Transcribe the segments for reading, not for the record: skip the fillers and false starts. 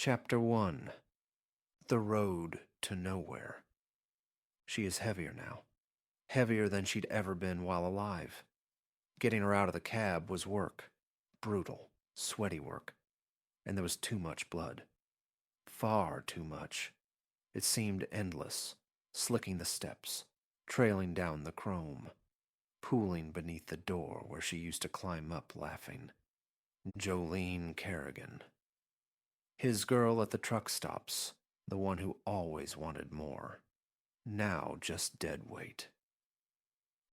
Chapter 1. The Road to Nowhere. She is heavier now. Heavier than she'd ever been while alive. Getting her out of the cab was work. Brutal, sweaty work. And there was too much blood. Far too much. It seemed endless, slicking the steps, trailing down the chrome, pooling beneath the door where she used to climb up laughing. Jolene Kerrigan. His girl at the truck stops, the one who always wanted more. Now just dead weight.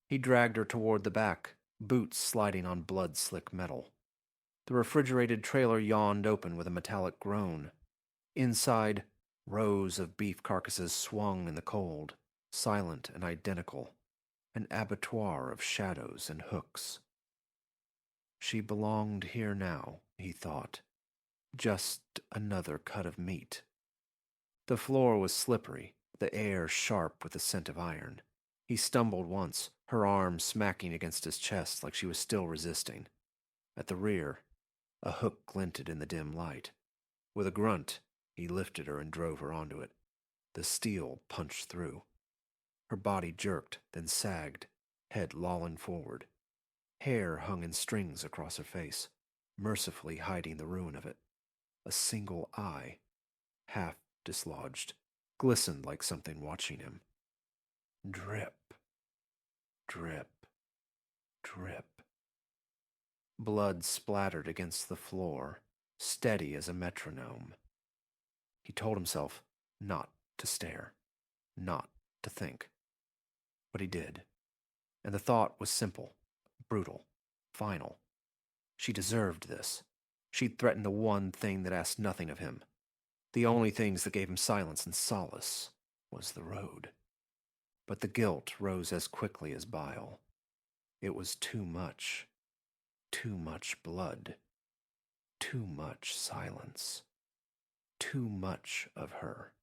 He dragged her toward the back, boots sliding on blood-slick metal. The refrigerated trailer yawned open with a metallic groan. Inside, rows of beef carcasses swung in the cold, silent and identical, an abattoir of shadows and hooks. She belonged here now, he thought. Just another cut of meat. The floor was slippery, the air sharp with the scent of iron. He stumbled once, her arm smacking against his chest like she was still resisting. At the rear, a hook glinted in the dim light. With a grunt, he lifted her and drove her onto it. The steel punched through. Her body jerked, then sagged, head lolling forward. Hair hung in strings across her face, mercifully hiding the ruin of it. A single eye, half dislodged, glistened like something watching him. Drip, drip, drip. Blood splattered against the floor, steady as a metronome. He told himself not to stare, not to think. But he did. And the thought was simple, brutal, final. She deserved this. She'd threatened the one thing that asked nothing of him. The only things that gave him silence and solace was the road. But the guilt rose as quickly as bile. It was too much. Too much blood. Too much silence. Too much of her.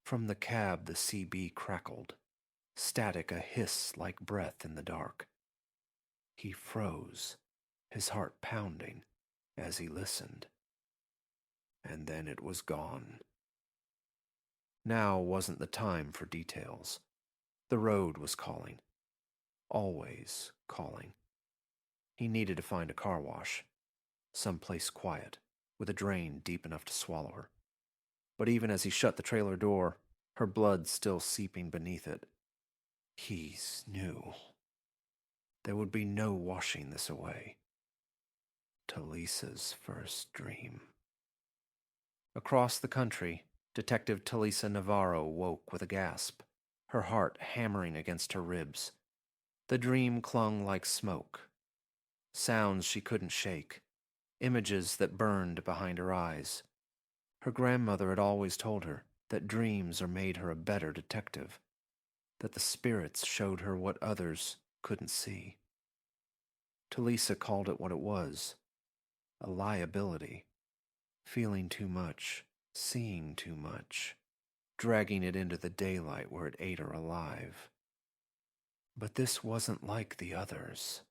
From the cab the CB crackled, static a hiss like breath in the dark. He froze, his heart pounding, as he listened. And then it was gone. Now wasn't the time for details. The road was calling. Always calling. He needed to find a car wash. Someplace quiet, with a drain deep enough to swallow her. But even as he shut the trailer door, her blood still seeping beneath it, he knew. There would be no washing this away. Talisa's first dream. Across the country, Detective Talisa Navarro woke with a gasp, her heart hammering against her ribs. The dream clung like smoke. Sounds she couldn't shake, images that burned behind her eyes. Her grandmother had always told her that dreams are made her a better detective, that the spirits showed her what others couldn't see. Talisa called it what it was, a liability. Feeling too much, seeing too much, dragging it into the daylight where it ate her alive. But this wasn't like the others.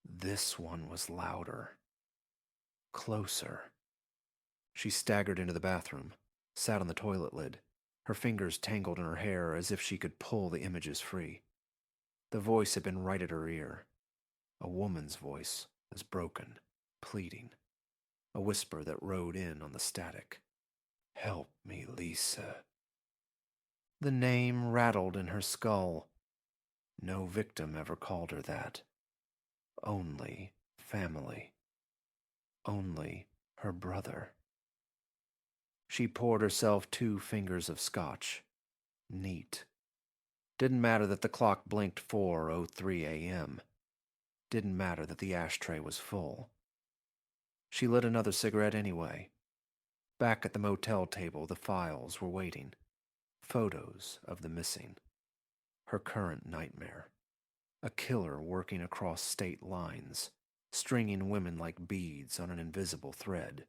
This one was louder. Closer. She staggered into the bathroom, sat on the toilet lid, her fingers tangled in her hair as if she could pull the images free. The voice had been right at her ear. A woman's voice, as broken, pleading. A whisper that rode in on the static. Help me, Lisa. The name rattled in her skull. No victim ever called her that. Only family. Only her brother. She poured herself 2 fingers of scotch. Neat. Didn't matter that the clock blinked 4:03 a.m. Didn't matter that the ashtray was full. She lit another cigarette anyway. Back at the motel table, the files were waiting. Photos of the missing. Her current nightmare. A killer working across state lines, stringing women like beads on an invisible thread.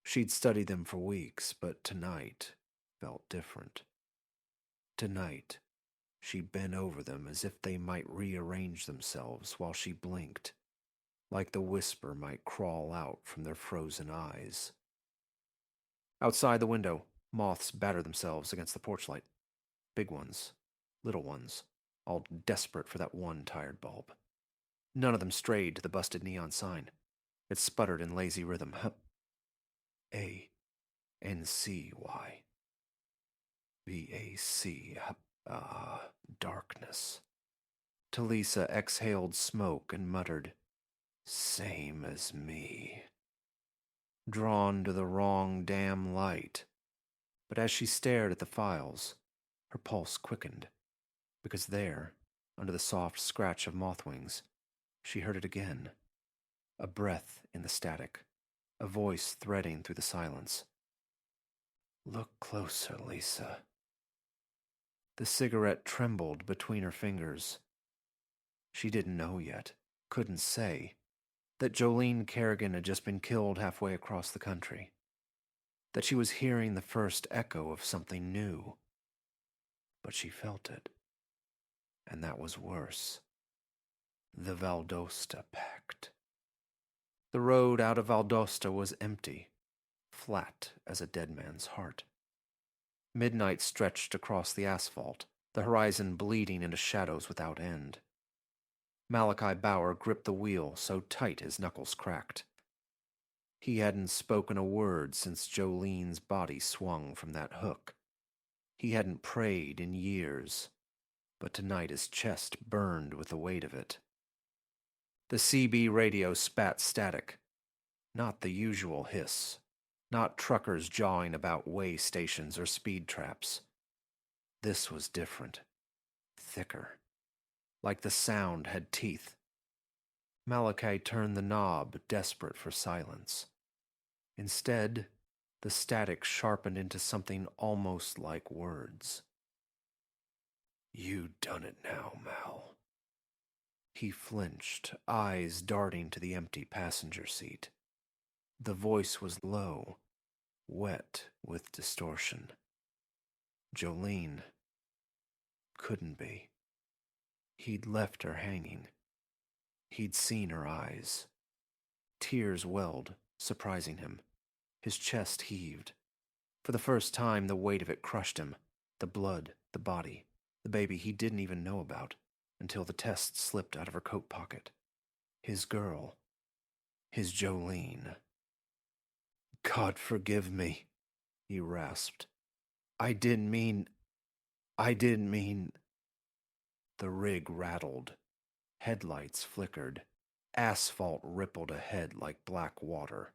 She'd studied them for weeks, but tonight felt different. Tonight, she bent over them as if they might rearrange themselves while she blinked, like the whisper might crawl out from their frozen eyes. Outside the window, moths batter themselves against the porch light. Big ones, little ones, all desperate for that one tired bulb. None of them strayed to the busted neon sign. It sputtered in lazy rhythm. A-N-C-Y. B-A-C. Darkness. Talisa exhaled smoke and muttered, "Same as me." Drawn to the wrong damn light. But as she stared at the files, her pulse quickened, because there, under the soft scratch of moth wings, she heard it again. A breath in the static, a voice threading through the silence. "Look closer, Lisa." The cigarette trembled between her fingers. She didn't know yet, couldn't say, that Jolene Kerrigan had just been killed halfway across the country. That she was hearing the first echo of something new. But she felt it. And that was worse. The Valdosta Pact. The road out of Valdosta was empty, flat as a dead man's heart. Midnight stretched across the asphalt, the horizon bleeding into shadows without end. Malachi Bauer gripped the wheel so tight his knuckles cracked. He hadn't spoken a word since Jolene's body swung from that hook. He hadn't prayed in years, but tonight his chest burned with the weight of it. The CB radio spat static. Not the usual hiss. Not truckers jawing about way stations or speed traps. This was different. Thicker. Like the sound had teeth. Malachi turned the knob, desperate for silence. Instead, the static sharpened into something almost like words. "You done it now, Mal." He flinched, eyes darting to the empty passenger seat. The voice was low, wet with distortion. Jolene couldn't be. He'd left her hanging. He'd seen her eyes. Tears welled, surprising him. His chest heaved. For the first time, the weight of it crushed him. The blood, the body, the baby he didn't even know about, until the test slipped out of her coat pocket. His girl. His Jolene. "God forgive me," he rasped. I didn't mean... The rig rattled. Headlights flickered. Asphalt rippled ahead like black water.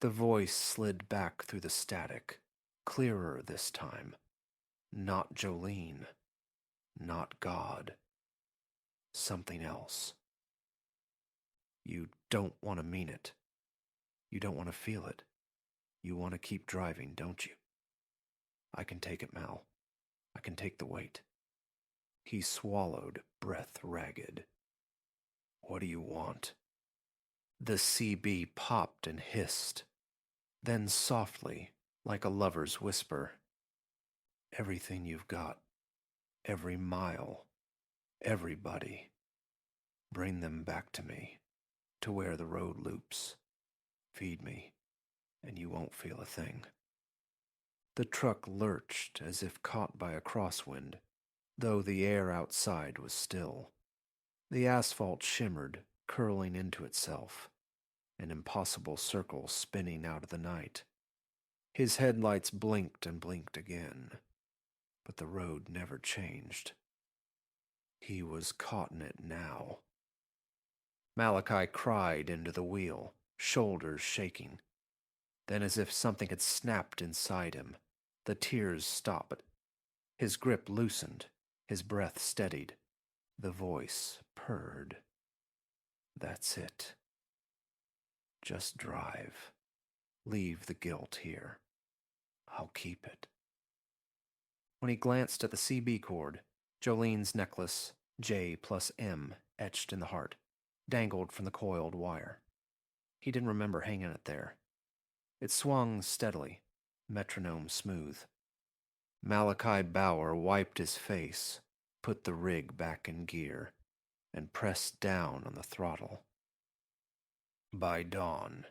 The voice slid back through the static, clearer this time. Not Jolene. Not God. Something else. "You don't want to mean it. You don't want to feel it. You want to keep driving, don't you? I can take it, Mal. I can take the weight." He swallowed, breath ragged. "What do you want?" The CB popped and hissed. Then softly, like a lover's whisper, "Everything you've got. Every mile. Everybody. Bring them back to me. To where the road loops. Feed me, and you won't feel a thing." The truck lurched as if caught by a crosswind, though the air outside was still. The asphalt shimmered, curling into itself, an impossible circle spinning out of the night. His headlights blinked and blinked again, but the road never changed. He was caught in it now. Malachi cried into the wheel, shoulders shaking. Then, as if something had snapped inside him, the tears stopped. His grip loosened, his breath steadied. The voice purred. "That's it. Just drive. Leave the guilt here. I'll keep it." When he glanced at the CB cord, Jolene's necklace, J+M, etched in the heart, dangled from the coiled wire. He didn't remember hanging it there. It swung steadily, metronome smooth. Malachi Bauer wiped his face, put the rig back in gear, and pressed down on the throttle. By dawn,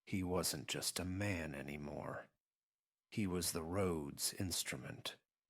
he wasn't just a man anymore. He was the road's instrument.